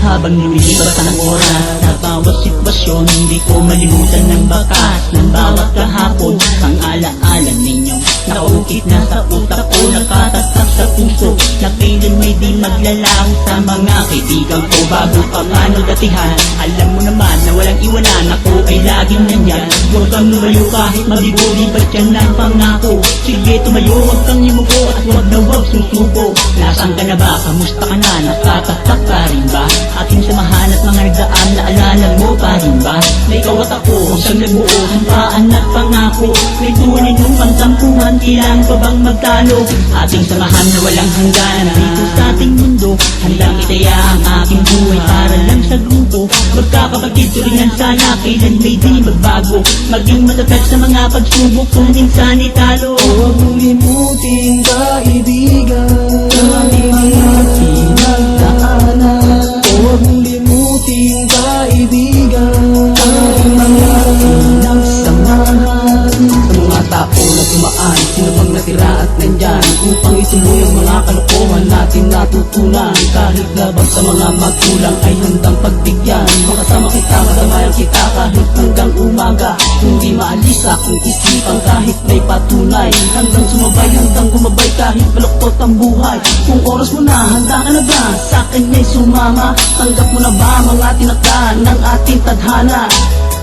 Habang lumilipas ang oras sa bawat sitwasyon, hindi ko malimutan ng bakas ng bawat kahapon. Ang alaala ninyo nakaukit na sa utak ko, nakatatak sa puso, na kailan may di maglalaho sa mga kaibigan ko. Bago pa man datihan, alam mo naman na walang iwanan, ako ay laging nandyan. Huwag kang lumayo kahit mabigo, di ba't yan ang pangako? Sige tumayo, huwag kang imuko at huwag na huwag susuko. Nasaan ka na ba? Kamusta ka na? Nakatatak ka rin ba? Aking samahan at mga nagdaan, naalala mo pa rin ba? Na ikaw at ako, siyang nagbuo, hampaan at pangako. May tunay nung pangtampuhan, kailangan pa bang magtalo? Ating samahan na walang hanggan dito sa ating mundo, handang itaya ang aking buhay para lang sa grupo. Magkakapatid turingan sana, kailan may di magbago, maging matatag sa mga pagsubok kung minsan italo. Huwag mong limutin kaibigan ang ating mga pinagdaanan. Huwag mong limutin kaibigan ang ating mga pinagsamahan. Sa mga tao na tumaan, sino bang natira at nandyan upang ituloy ang mga kalokohan natin natutunan? Kahit labag sa mga magulang ay handang pagbigyan, makasama kita, madamayan kita kahit hanggang umaga. Hindi maalis akong isipan kahit may patunay, hanggang sumabay, hanggang gumabay kahit baluktot ang buhay. Kung oras mo na, handa ka na ba? Sa akin ay sumama, tanggap mo na ba mga tinakda ng ating tadhana?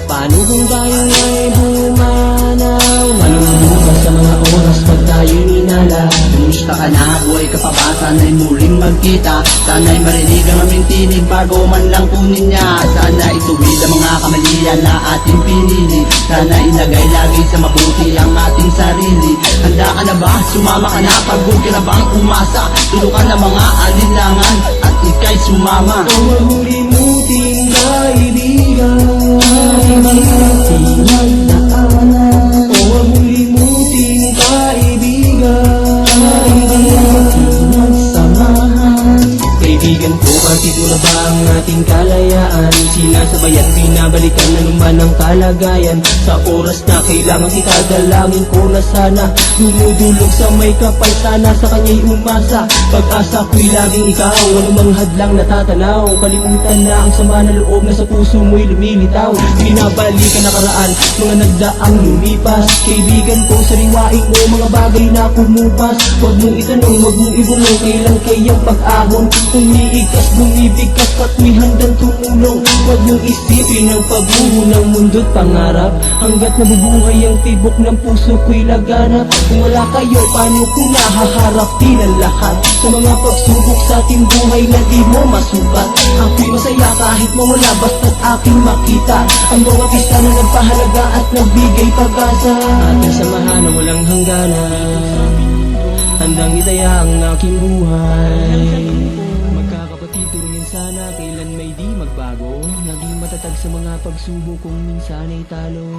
Paano kung tayo ay humanaw? Anong bukas sa mga oras pag tayo'y ninala? Kumusta ka na? Buhay ka pa ba? Sana'y muling magkita, sana'y marinig ang aming tinig bago man lang kunin niya. Sana ituwid ang mga kamalian na ating pinili, sana ilagay lagi sa mabuti ang ating sarili. Handa ka na ba? Sumama ka na? Pagod ka na bang umasa? Tulukan ang mga alinlangan at ika'y sumama. Huwag mong limutin kaibigan ang mga pinagdaanan. Huwag mong limutin kaibigan ang mga pinagsamahan. Kaibigan ko, bakit mo na ba ang ating kalayaan? Sinasabayan, binabalikan na naman ang kalagayan. Sa oras na kailangan kita, dalangin ko na sana dumudulog sa may kapal, sana sa kanya'y umasa. Pag-asa ko'y laging ikaw, anumang hadlang natatanaw. Kalimutan na ang sama na loob na sa puso mo'y lumilitaw. Binabalikan nakaraan, mga nagdaang lumipas. Kaibigan ko, sariwain mo mga bagay na kumupas. Huwag mong itanong, huwag mong ibulong, kailan kayang pag-ahon. Kung iikas, bumibigkas, patu'y handang tumulong. Huwag mong isipin ang pagbuho ng mundo't pangarap, hanggat nabubuhay ang tibok ng puso ko'y laganap. Kung wala kayo, paano ko nahaharapin ang lahat sa mga pagsubok sa ating buhay na di mo masukat? Ako'y masaya kahit mawala, basta't aking makita ang bawat isa na nagpahalaga at nagbigay pag-asa. Ating samahan na walang hangganan, handang itaya ang aking buhay. Magkakapatid turingin sana, kailan may di magbago, naging matatag sa mga pagsubok kung minsan ay talo.